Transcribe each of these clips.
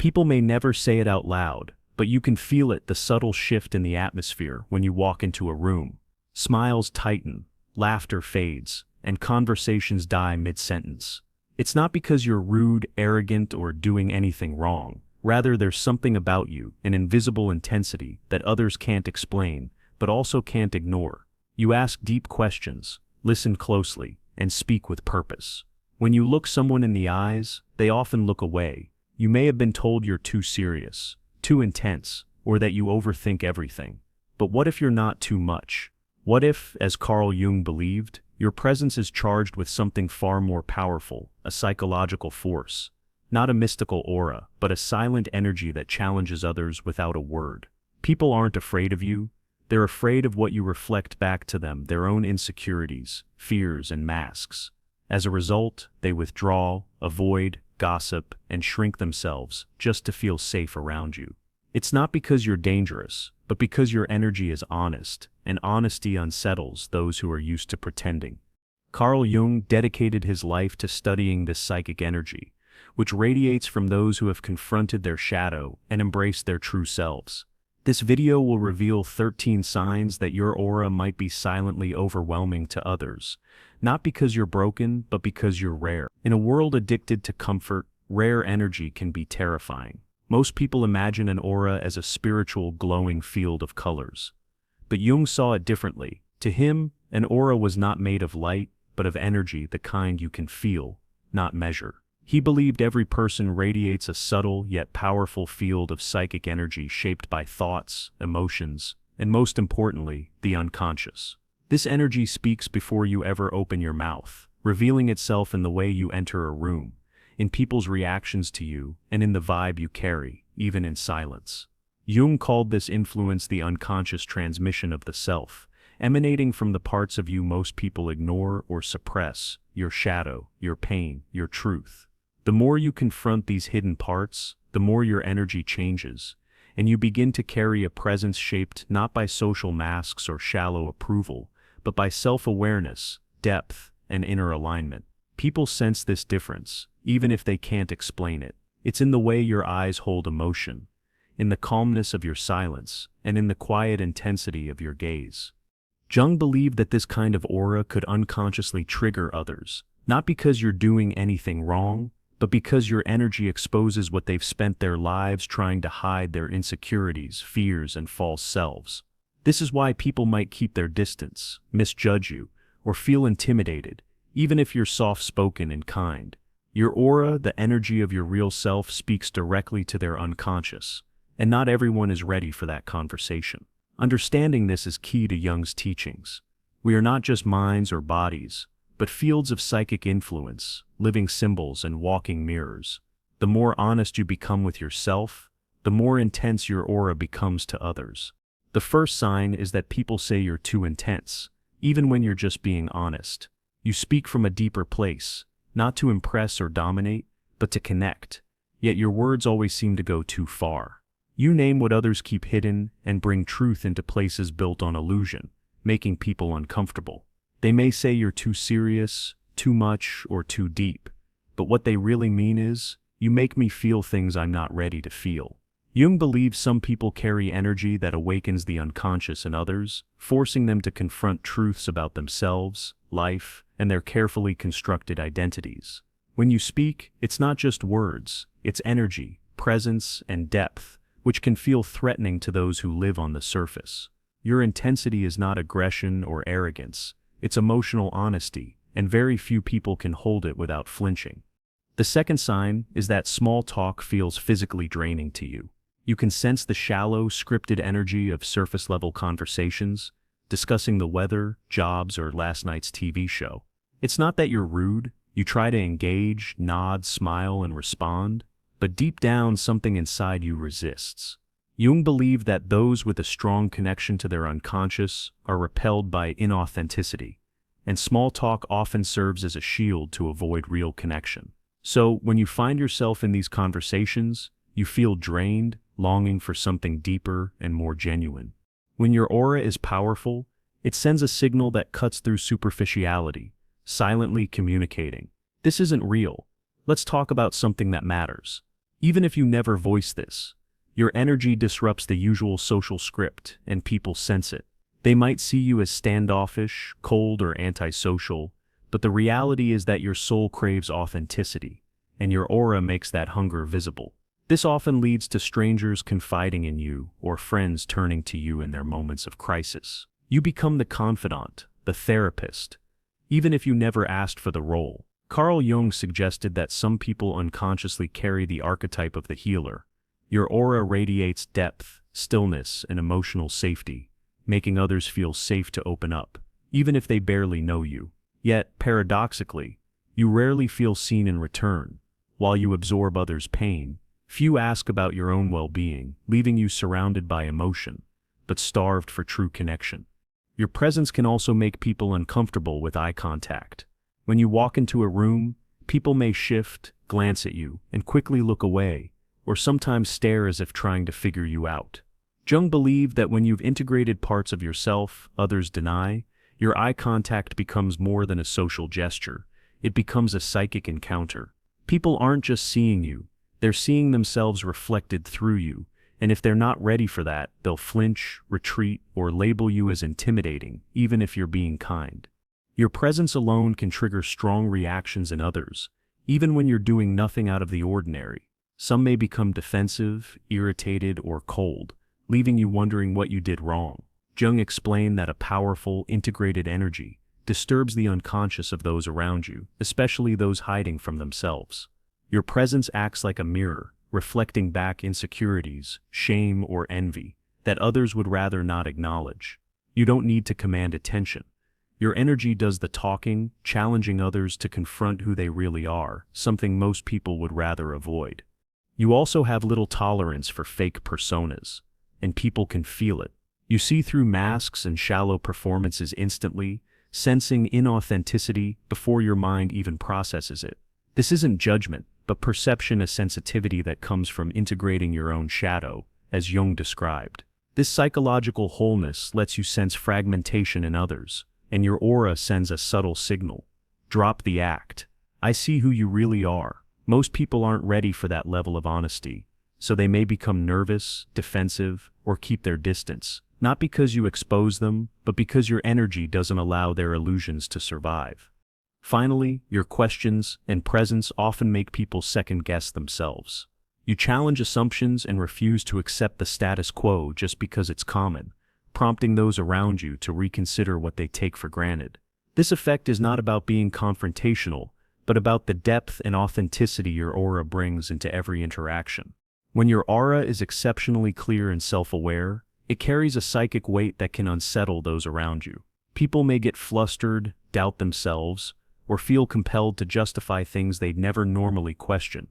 People may never say it out loud, but you can feel it, the subtle shift in the atmosphere when you walk into a room. Smiles tighten, laughter fades, and conversations die mid-sentence. It's not because you're rude, arrogant, or doing anything wrong. Rather, there's something about you, an invisible intensity that others can't explain, but also can't ignore. You ask deep questions, listen closely, and speak with purpose. When you look someone in the eyes, they often look away. You may have been told you're too serious, too intense, or that you overthink everything. But what if you're not too much? What if, as Carl Jung believed, your presence is charged with something far more powerful, a psychological force? Not a mystical aura, but a silent energy that challenges others without a word. People aren't afraid of you. They're afraid of what you reflect back to them, their own insecurities, fears, and masks. As a result, they withdraw, avoid, gossip, and shrink themselves just to feel safe around you. It's not because you're dangerous, but because your energy is honest, and honesty unsettles those who are used to pretending. Carl Jung dedicated his life to studying this psychic energy, which radiates from those who have confronted their shadow and embraced their true selves. This video will reveal 13 signs that your aura might be silently overwhelming to others, not because you're broken, but because you're rare. In a world addicted to comfort, rare energy can be terrifying. Most people imagine an aura as a spiritual, glowing field of colors. But Jung saw it differently. To him, an aura was not made of light, but of energy, the kind you can feel, not measure. He believed every person radiates a subtle yet powerful field of psychic energy shaped by thoughts, emotions, and most importantly, the unconscious. This energy speaks before you ever open your mouth, revealing itself in the way you enter a room, in people's reactions to you, and in the vibe you carry, even in silence. Jung called this influence the unconscious transmission of the self, emanating from the parts of you most people ignore or suppress, your shadow, your pain, your truth. The more you confront these hidden parts, the more your energy changes, and you begin to carry a presence shaped not by social masks or shallow approval, but by self-awareness, depth, and inner alignment. People sense this difference, even if they can't explain it. It's in the way your eyes hold emotion, in the calmness of your silence, and in the quiet intensity of your gaze. Jung believed that this kind of aura could unconsciously trigger others, not because you're doing anything wrong, but because your energy exposes what they've spent their lives trying to hide, their insecurities, fears, and false selves. This is why people might keep their distance, misjudge you, or feel intimidated, even if you're soft-spoken and kind. Your aura, the energy of your real self, speaks directly to their unconscious, and not everyone is ready for that conversation. Understanding this is key to Jung's teachings. We are not just minds or bodies, but fields of psychic influence, living symbols and walking mirrors. The more honest you become with yourself, the more intense your aura becomes to others. The first sign is that people say you're too intense, even when you're just being honest. You speak from a deeper place, not to impress or dominate, but to connect. Yet your words always seem to go too far. You name what others keep hidden and bring truth into places built on illusion, making people uncomfortable. They may say you're too serious, too much, or too deep, but what they really mean is, you make me feel things I'm not ready to feel. Jung believes some people carry energy that awakens the unconscious in others, forcing them to confront truths about themselves, life, and their carefully constructed identities. When you speak, it's not just words, it's energy, presence, and depth, which can feel threatening to those who live on the surface. Your intensity is not aggression or arrogance, it's emotional honesty, and very few people can hold it without flinching. The second sign is that small talk feels physically draining to you. You can sense the shallow, scripted energy of surface-level conversations, discussing the weather, jobs, or last night's TV show. It's not that you're rude, you try to engage, nod, smile, and respond, but deep down something inside you resists. Jung believed that those with a strong connection to their unconscious are repelled by inauthenticity, and small talk often serves as a shield to avoid real connection. So, when you find yourself in these conversations, you feel drained, longing for something deeper and more genuine. When your aura is powerful, it sends a signal that cuts through superficiality, silently communicating. This isn't real. Let's talk about something that matters. Even if you never voice this, your energy disrupts the usual social script, and people sense it. They might see you as standoffish, cold, or antisocial, but the reality is that your soul craves authenticity, and your aura makes that hunger visible. This often leads to strangers confiding in you or friends turning to you in their moments of crisis. You become the confidant, the therapist, even if you never asked for the role. Carl Jung suggested that some people unconsciously carry the archetype of the healer. Your aura radiates depth, stillness, and emotional safety, making others feel safe to open up, even if they barely know you. Yet, paradoxically, you rarely feel seen in return. While you absorb others' pain, few ask about your own well-being, leaving you surrounded by emotion, but starved for true connection. Your presence can also make people uncomfortable with eye contact. When you walk into a room, people may shift, glance at you, and quickly look away, or sometimes stare as if trying to figure you out. Jung believed that when you've integrated parts of yourself others deny, your eye contact becomes more than a social gesture. It becomes a psychic encounter. People aren't just seeing you, they're seeing themselves reflected through you, and if they're not ready for that, they'll flinch, retreat, or label you as intimidating, even if you're being kind. Your presence alone can trigger strong reactions in others, even when you're doing nothing out of the ordinary. Some may become defensive, irritated, or cold, leaving you wondering what you did wrong. Jung explained that a powerful, integrated energy disturbs the unconscious of those around you, especially those hiding from themselves. Your presence acts like a mirror, reflecting back insecurities, shame, or envy that others would rather not acknowledge. You don't need to command attention. Your energy does the talking, challenging others to confront who they really are, something most people would rather avoid. You also have little tolerance for fake personas, and people can feel it. You see through masks and shallow performances instantly, sensing inauthenticity before your mind even processes it. This isn't judgment, but perception, a sensitivity that comes from integrating your own shadow, as Jung described. This psychological wholeness lets you sense fragmentation in others, and your aura sends a subtle signal. Drop the act. I see who you really are. Most people aren't ready for that level of honesty, so they may become nervous, defensive, or keep their distance, not because you expose them, but because your energy doesn't allow their illusions to survive. Finally, your questions and presence often make people second-guess themselves. You challenge assumptions and refuse to accept the status quo just because it's common, prompting those around you to reconsider what they take for granted. This effect is not about being confrontational, but about the depth and authenticity your aura brings into every interaction. When your aura is exceptionally clear and self-aware, it carries a psychic weight that can unsettle those around you. People may get flustered, doubt themselves, or feel compelled to justify things they'd never normally question.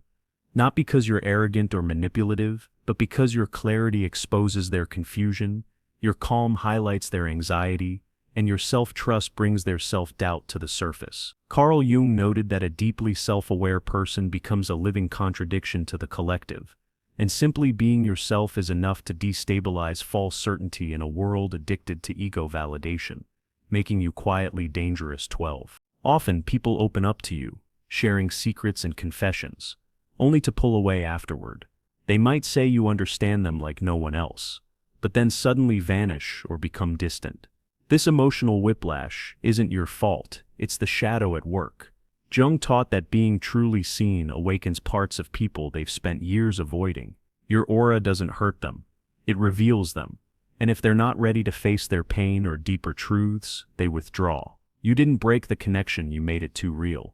Not because you're arrogant or manipulative, but because your clarity exposes their confusion, your calm highlights their anxiety, and your self-trust brings their self-doubt to the surface. Carl Jung noted that a deeply self-aware person becomes a living contradiction to the collective, and simply being yourself is enough to destabilize false certainty in a world addicted to ego validation, making you quietly dangerous. 12. Often people open up to you, sharing secrets and confessions, only to pull away afterward. They might say you understand them like no one else, but then suddenly vanish or become distant. This emotional whiplash isn't your fault, it's the shadow at work. Jung taught that being truly seen awakens parts of people they've spent years avoiding. Your aura doesn't hurt them, it reveals them, and if they're not ready to face their pain or deeper truths, they withdraw. You didn't break the connection, you made it too real.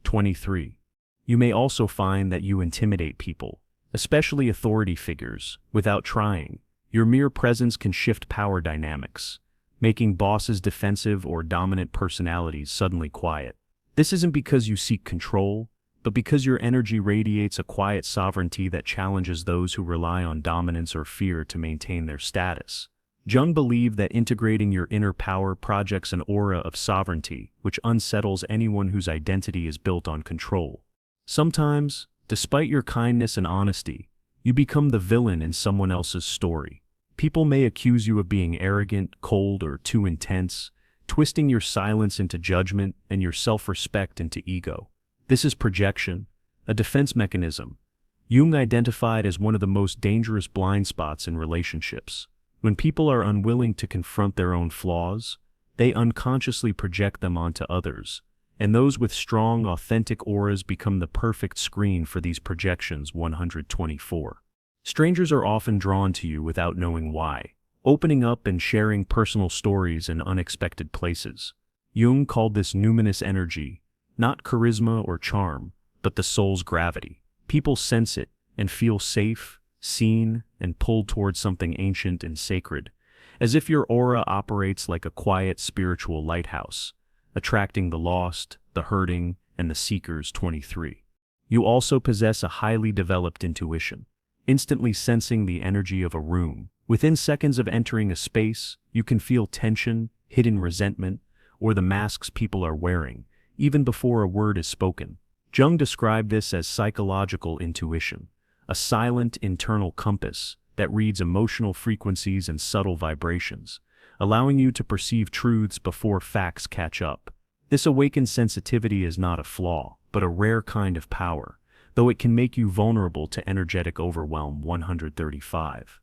23. You may also find that you intimidate people, especially authority figures, without trying. Your mere presence can shift power dynamics, making bosses defensive or dominant personalities suddenly quiet. This isn't because you seek control, but because your energy radiates a quiet sovereignty that challenges those who rely on dominance or fear to maintain their status. Jung believed that integrating your inner power projects an aura of sovereignty, which unsettles anyone whose identity is built on control. Sometimes, despite your kindness and honesty, you become the villain in someone else's story. People may accuse you of being arrogant, cold, or too intense, twisting your silence into judgment and your self-respect into ego. This is projection, a defense mechanism, Jung identified as one of the most dangerous blind spots in relationships. When people are unwilling to confront their own flaws, they unconsciously project them onto others, and those with strong, authentic auras become the perfect screen for these projections. 124. Strangers are often drawn to you without knowing why, opening up and sharing personal stories in unexpected places. Jung called this numinous energy, not charisma or charm, but the soul's gravity. People sense it and feel safe, seen, and pulled towards something ancient and sacred, as if your aura operates like a quiet spiritual lighthouse, attracting the lost, the hurting, and the seekers. 23. You also possess a highly developed intuition, instantly sensing the energy of a room. Within seconds of entering a space, you can feel tension, hidden resentment, or the masks people are wearing, even before a word is spoken. Jung described this as psychological intuition, a silent internal compass that reads emotional frequencies and subtle vibrations, allowing you to perceive truths before facts catch up. This awakened sensitivity is not a flaw, but a rare kind of power, though it can make you vulnerable to energetic overwhelm. 135.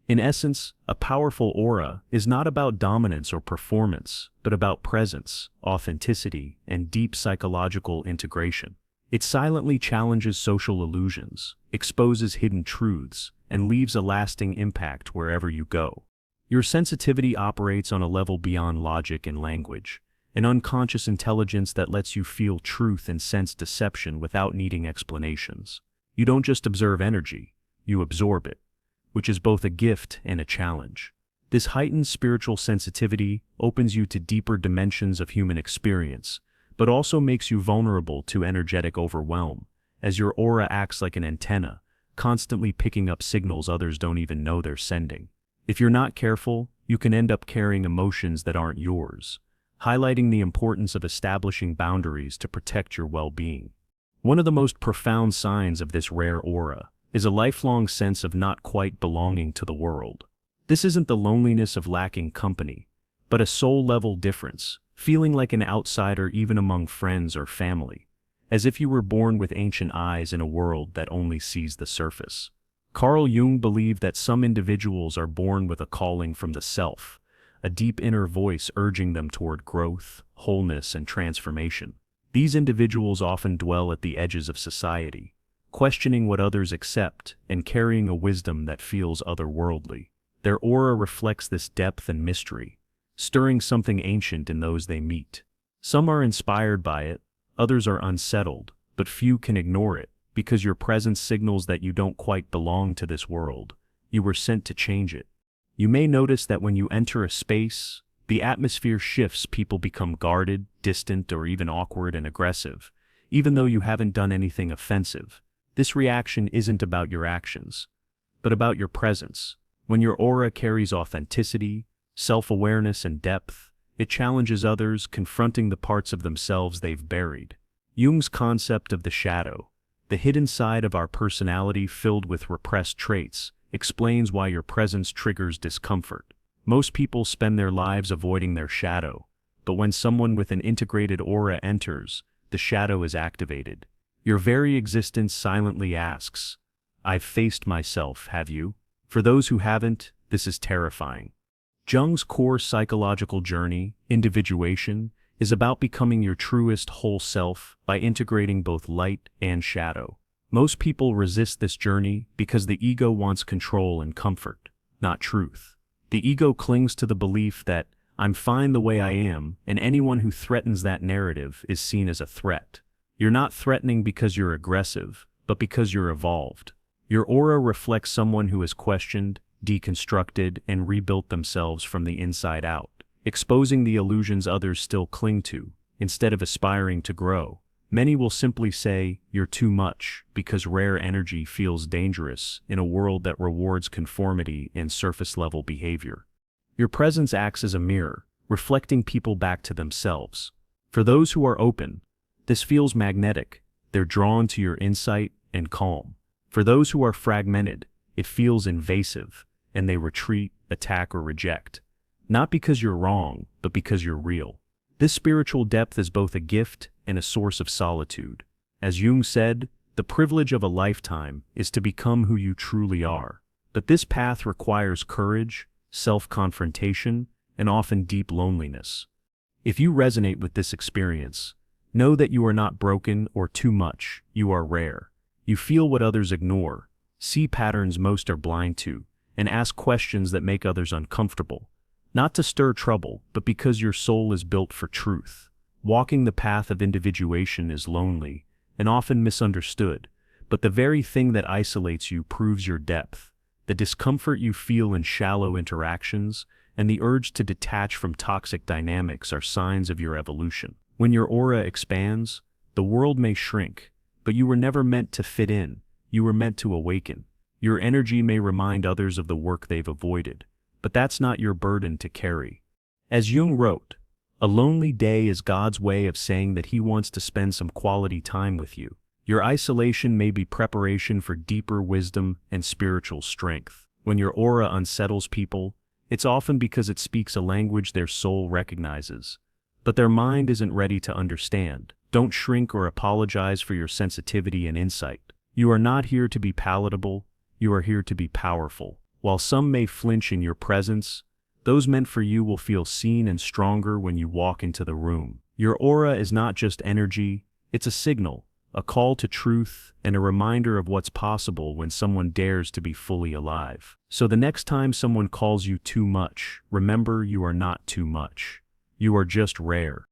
In essence, a powerful aura is not about dominance or performance, but about presence, authenticity, and deep psychological integration. It silently challenges social illusions, exposes hidden truths, and leaves a lasting impact wherever you go. Your sensitivity operates on a level beyond logic and language, an unconscious intelligence that lets you feel truth and sense deception without needing explanations. You don't just observe energy, you absorb it, which is both a gift and a challenge. This heightened spiritual sensitivity opens you to deeper dimensions of human experience, but also makes you vulnerable to energetic overwhelm, as your aura acts like an antenna, constantly picking up signals others don't even know they're sending. If you're not careful, you can end up carrying emotions that aren't yours, highlighting the importance of establishing boundaries to protect your well-being. One of the most profound signs of this rare aura is a lifelong sense of not quite belonging to the world. This isn't the loneliness of lacking company, but a soul-level difference, feeling like an outsider even among friends or family, as if you were born with ancient eyes in a world that only sees the surface. Carl Jung believed that some individuals are born with a calling from the self, a deep inner voice urging them toward growth, wholeness, and transformation. These individuals often dwell at the edges of society, questioning what others accept and carrying a wisdom that feels otherworldly. Their aura reflects this depth and mystery, stirring something ancient in those they meet. Some are inspired by it, others are unsettled, but few can ignore it, because your presence signals that you don't quite belong to this world. You were sent to change it. You may notice that when you enter a space, the atmosphere shifts. People become guarded, distant, or even awkward and aggressive, even though you haven't done anything offensive. This reaction isn't about your actions, but about your presence. When your aura carries authenticity, self-awareness, and depth, it challenges others, confronting the parts of themselves they've buried. Jung's concept of the shadow, the hidden side of our personality filled with repressed traits, explains why your presence triggers discomfort. Most people spend their lives avoiding their shadow, but when someone with an integrated aura enters, the shadow is activated. Your very existence silently asks, "I've faced myself, have you?" For those who haven't, this is terrifying. Jung's core psychological journey, individuation, is about becoming your truest whole self by integrating both light and shadow. Most people resist this journey because the ego wants control and comfort, not truth. The ego clings to the belief that I'm fine the way I am, and anyone who threatens that narrative is seen as a threat. You're not threatening because you're aggressive, but because you're evolved. Your aura reflects someone who has questioned, deconstructed, and rebuilt themselves from the inside out, exposing the illusions others still cling to, instead of aspiring to grow. Many will simply say, "You're too much," because rare energy feels dangerous in a world that rewards conformity and surface-level behavior. Your presence acts as a mirror, reflecting people back to themselves. For those who are open, this feels magnetic. They're drawn to your insight and calm. For those who are fragmented, it feels invasive, and they retreat, attack, or reject. Not because you're wrong, but because you're real. This spiritual depth is both a gift and a source of solitude. As Jung said, The privilege of a lifetime is to become who you truly are. But this path requires courage, self-confrontation, and often deep loneliness. If you resonate with this experience, know that you are not broken or too much, you are rare. You feel what others ignore, see patterns most are blind to, and ask questions that make others uncomfortable. Not to stir trouble, but because your soul is built for truth. Walking the path of individuation is lonely, and often misunderstood, but the very thing that isolates you proves your depth. The discomfort you feel in shallow interactions, and the urge to detach from toxic dynamics are signs of your evolution. When your aura expands, the world may shrink, but you were never meant to fit in, you were meant to awaken. Your energy may remind others of the work they've avoided, but that's not your burden to carry. As Jung wrote, a lonely day is God's way of saying that He wants to spend some quality time with you. Your isolation may be preparation for deeper wisdom and spiritual strength. When your aura unsettles people, it's often because it speaks a language their soul recognizes, but their mind isn't ready to understand. Don't shrink or apologize for your sensitivity and insight. You are not here to be palatable, you are here to be powerful. While some may flinch in your presence, those meant for you will feel seen and stronger when you walk into the room. Your aura is not just energy, it's a signal, a call to truth, and a reminder of what's possible when someone dares to be fully alive. So the next time someone calls you too much, remember you are not too much. You are just rare.